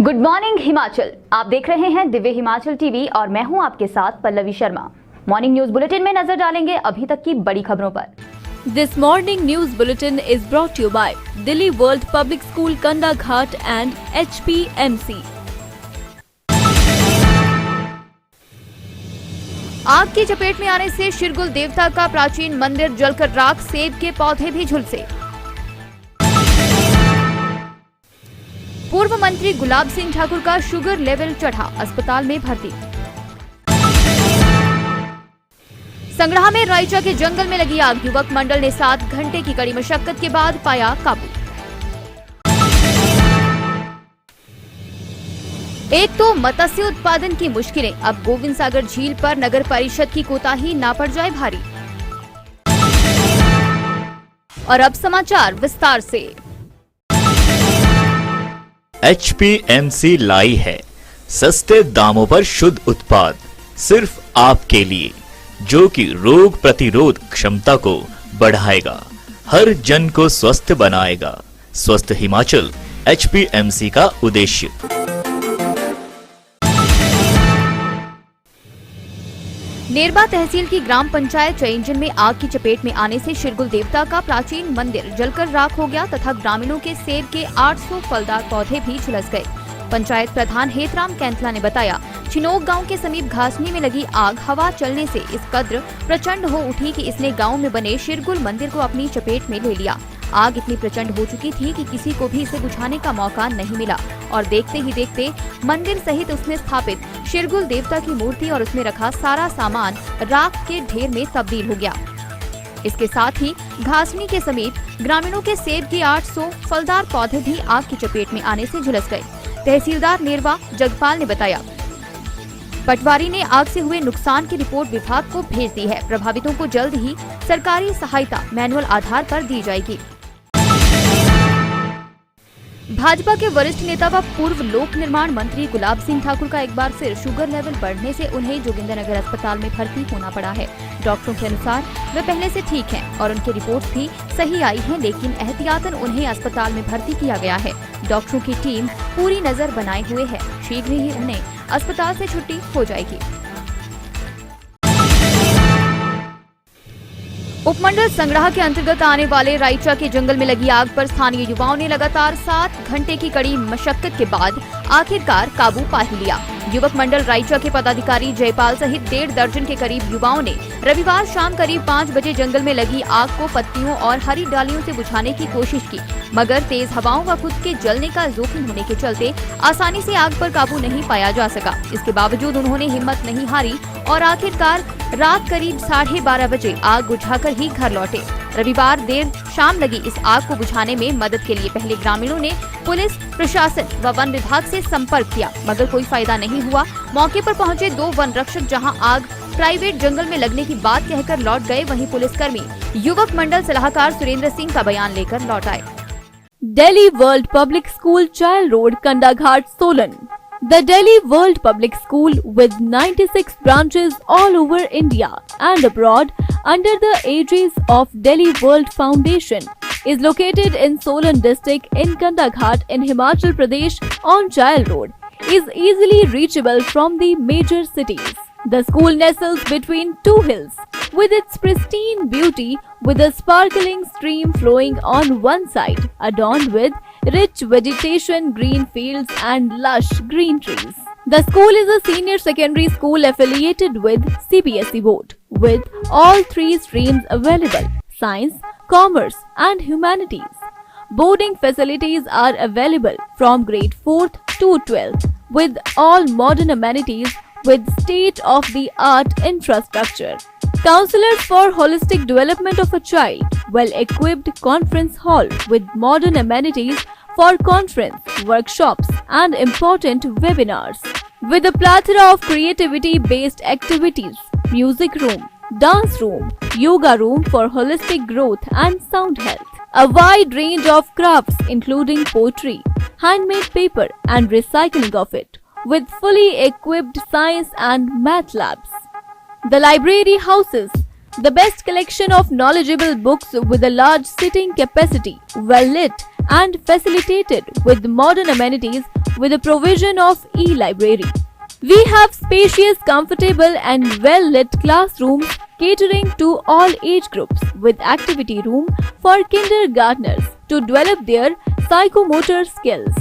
Good morning Himachal. आप देख रहे हैं दिव्य हिमाचल टीवी और मैं हूं आपके साथ Pallavi Sharma. Morning news bulletin में नजर डालेंगे अभी तक की बड़ी खबरों पर। This morning news bulletin is brought you by Delhi world public school Kandaghat and HPMC। आग की चपेट में आने से शिरगुल देवता का प्राचीन मंदिर जलकर राख, सेब के पौधे भी झुलसे। पूर्व मंत्री गुलाब सिंह ठाकुर का शुगर लेवल चढ़ा, अस्पताल में भर्ती। संगड़ाह में रायचा के जंगल में लगी आग, युवक मंडल ने 7 घंटे की कड़ी मशक्कत के बाद पाया काबू। एक तो मत्स्य उत्पादन की मुश्किलें, अब गोविंद सागर झील पर नगर परिषद की कोताही ना पड़ जाए भारी। और अब समाचार विस्तार से। HPMC लाई है सस्ते दामों पर शुद्ध उत्पाद सिर्फ आपके लिए, जो कि रोग प्रतिरोध क्षमता को बढ़ाएगा, हर जन को स्वस्थ बनाएगा। स्वस्थ हिमाचल HPMC का उद्देश्य। नेरबा तहसील की ग्राम पंचायत चैंजन में आग की चपेट में आने से शिरगुल देवता का प्राचीन मंदिर जलकर राख हो गया तथा ग्रामीणों के सेब के 800 फलदार पौधे भी झुलस गए। पंचायत प्रधान हेतराम कैंथला ने बताया, चिनोक गांव के समीप घासनी में लगी आग हवा चलने से इस कद्र प्रचंड हो उठी कि इसने गांव में बने शिरगुल मंदिर को अपनी चपेट में ले लिया। आग इतनी प्रचंड हो चुकी थी कि किसी को भी इसे बुझाने का मौका नहीं मिला और देखते ही देखते मंदिर सहित उसमें स्थापित शिरगुल देवता की मूर्ति और उसमें रखा सारा सामान राख के ढेर में तब्दील हो गया। इसके साथ ही घासनी के समीप ग्रामीणों के सेब के 800 फलदार पौधे भी आग की चपेट में आने से झुलस गए। तहसीलदार नेरवा जगपाल ने बताया, पटवारी ने आग से हुए नुकसान की रिपोर्ट विभाग को भेज दी है। प्रभावितों को जल्द ही सरकारी सहायता मैनुअल आधार पर दी जाएगी। भाजपा के वरिष्ठ नेता व पूर्व लोक निर्माण मंत्री गुलाब सिंह ठाकुर का एक बार फिर शुगर लेवल बढ़ने से उन्हें जोगिंद्रनगर अस्पताल में भर्ती होना पड़ा है। डॉक्टरों के अनुसार वे पहले से ठीक हैं और उनकी रिपोर्ट्स भी सही आई हैं, लेकिन एहतियातन उन्हें अस्पताल में भर्ती किया गया है। डॉक्टरों की टीम पूरी नजर बनाए हुए है, शीघ्र ही उन्हें अस्पताल से छुट्टी हो जाएगी। उपमंडल संगड़ाह के अंतर्गत आने वाले रायचा के जंगल में लगी आग पर स्थानीय युवाओं ने लगातार 7 घंटे की कड़ी मशक्कत के बाद आखिरकार काबू पा ही लिया। युवक मंडल रायचा के पदाधिकारी जयपाल सहित 1.5 दर्जन के करीब युवाओं ने रविवार शाम करीब 5 बजे जंगल में लगी आग को पत्तियों और हरी डालियों से बुझाने की कोशिश की, मगर तेज हवाओं व खुद के जलने का जोखिम होने के चलते आसानी से आग पर काबू नहीं पाया जा सका। इसके बावजूद उन्होंने हिम्मत नहीं हारी और आखिरकार रात करीब 12:30 बजे आग बुझाकर ही घर लौटे। रविवार देर शाम लगी इस आग को बुझाने में मदद के लिए पहले ग्रामीणों ने पुलिस प्रशासन व वन विभाग से संपर्क किया, मगर कोई फायदा नहीं हुआ। मौके पर पहुंचे 2 वन रक्षक जहां आग प्राइवेट जंगल में लगने की बात कहकर लौट गए, वहीं पुलिसकर्मी युवक मंडल सलाहकार सुरेंद्र सिंह का बयान लेकर लौट आए। Delhi world public school Chail road Kandaghat Solan. The Delhi World Public School, with 96 branches all over India and abroad under the aegis of Delhi World Foundation, is located in Solan district in Kandaghat in Himachal Pradesh on Chayal Road, is easily reachable from the major cities. The school nestles between 2 hills, with its pristine beauty, with a sparkling stream flowing on one side, adorned with rich vegetation, green fields and lush green trees. The school is a senior secondary school affiliated with CBSE board, with all 3 streams available: science, commerce and humanities. Boarding facilities are available from grade 4th to 12th, with all modern amenities with state-of-the-art infrastructure. Counselors for holistic development of a child, well-equipped conference hall with modern amenities for conference, workshops and important webinars. With a plethora of creativity-based activities, music room, dance room, yoga room for holistic growth and sound health. A wide range of crafts including poetry, handmade paper and recycling of it, with fully equipped science and math labs. The library houses the best collection of knowledgeable books with a large sitting capacity, well lit and facilitated with modern amenities with the provision of e-library. We have spacious, comfortable and well-lit classrooms catering to all age groups with activity room for kindergartners to develop their psychomotor skills.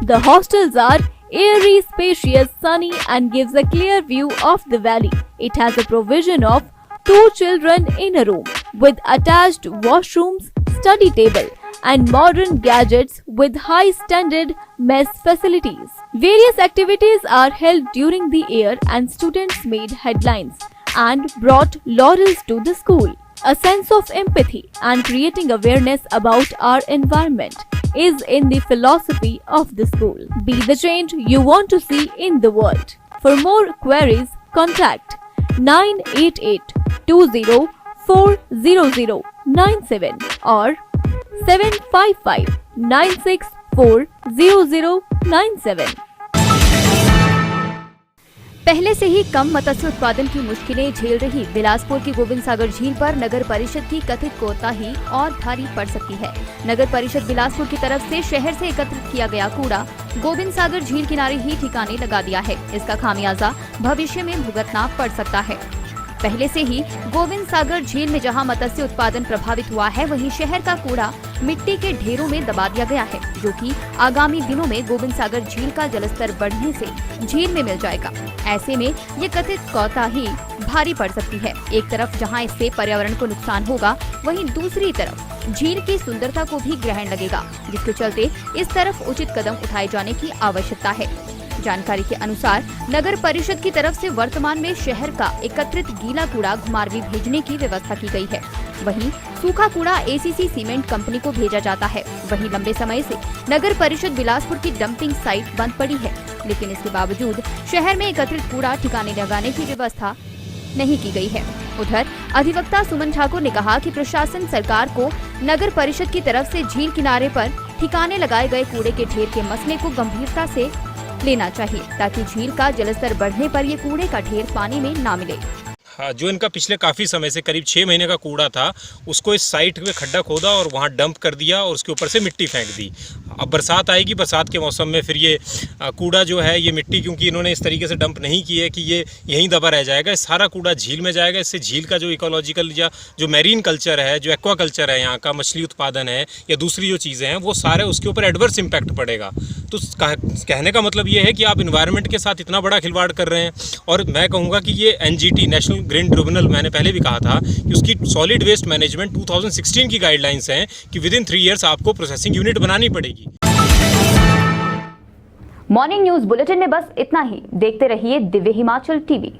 The hostels are airy, spacious, sunny and gives a clear view of the valley. It has a provision of 2 children in a room with attached washrooms, study table and modern gadgets with high standard mess facilities. Various activities are held during the year and students made headlines and brought laurels to the school. A sense of empathy and creating awareness about our environment is in the philosophy of the school. Be the change you want to see in the world. For more queries, contact 988-20-40097 or 755-964-0097. पहले से ही कम मत्स्य उत्पादन की मुश्किलें झेल रही बिलासपुर की गोविंद सागर झील पर नगर परिषद की कथित कोताही और भारी पड़ सकती है। नगर परिषद बिलासपुर की तरफ से शहर से एकत्रित किया गया कूड़ा गोविंद सागर झील किनारे ही ठिकाने लगा दिया है। इसका खामियाजा भविष्य में भुगतना पड़ सकता है। पहले से ही गोविंद सागर झील में जहां मत्स्य उत्पादन प्रभावित हुआ है, वहीं शहर का कूड़ा मिट्टी के ढेरों में दबा दिया गया है, जो कि आगामी दिनों में गोविंद सागर झील का जलस्तर बढ़ने से झील में मिल जाएगा। ऐसे में ये कथित कोताही भारी पड़ सकती है। एक तरफ जहां इससे पर्यावरण को नुकसान होगा, वहीं दूसरी तरफ झील की सुंदरता को भी ग्रहण लगेगा, जिसके चलते इस तरफ उचित कदम उठाए जाने की आवश्यकता है। जानकारी के अनुसार नगर परिषद की तरफ से वर्तमान में शहर का एकत्रित गीला कूड़ा घुमारवी भेजने की व्यवस्था की गई है। वहीं सूखा कूड़ा एसीसी सीमेंट कंपनी को भेजा जाता है। वहीं लंबे समय से नगर परिषद बिलासपुर की डंपिंग साइट बंद पड़ी है, लेकिन इसके बावजूद शहर में एकत्रित कूड़ा ठिकाने लगाने की व्यवस्था नहीं की गई है। उधर अधिवक्ता सुमन ठाकुर ने कहा कि प्रशासन सरकार को नगर परिषद की तरफ से झील किनारे पर ठिकाने लगाए गए कूड़े के ढेर के मसले को गंभीरता से लेना चाहिए, ताकि झील का जलस्तर बढ़ने पर ये कूड़े का ढेर पानी में ना मिले। हाँ, जो इनका पिछले काफ़ी समय से करीब 6 महीने का कूड़ा था, उसको इस साइट में खड्डा खोदा और वहाँ डंप कर दिया और उसके ऊपर से मिट्टी फेंक दी। अब बरसात आएगी, बरसात के मौसम में फिर ये कूड़ा जो है, ये मिट्टी क्योंकि इन्होंने इस तरीके से डंप नहीं की है कि ये यहीं दबा रह जाएगा, इस सारा कूड़ा झील में जाएगा। इससे झील का जो इकोलॉजिकल या जो मैरीन कल्चर है, जो एक्वा कल्चर है, यहाँ का मछली उत्पादन है या दूसरी जो चीज़ें हैं, वो सारे उसके ऊपर एडवर्स इम्पैक्ट पड़ेगा। तो कहने का मतलब ये है कि आप इन्वायरमेंट के साथ इतना बड़ा खिलवाड़ कर रहे हैं। और मैं कहूँगा कि ये NGT नेशनल ग्रीन ट्रिब्यूनल, मैंने पहले भी कहा था कि उसकी सॉलिड वेस्ट मैनेजमेंट 2016 की गाइडलाइंस हैं कि विद इन 3 ईयर्स आपको प्रोसेसिंग यूनिट बनानी पड़ेगी। मॉर्निंग न्यूज बुलेटिन में बस इतना ही। देखते रहिए दिव्य हिमाचल टीवी।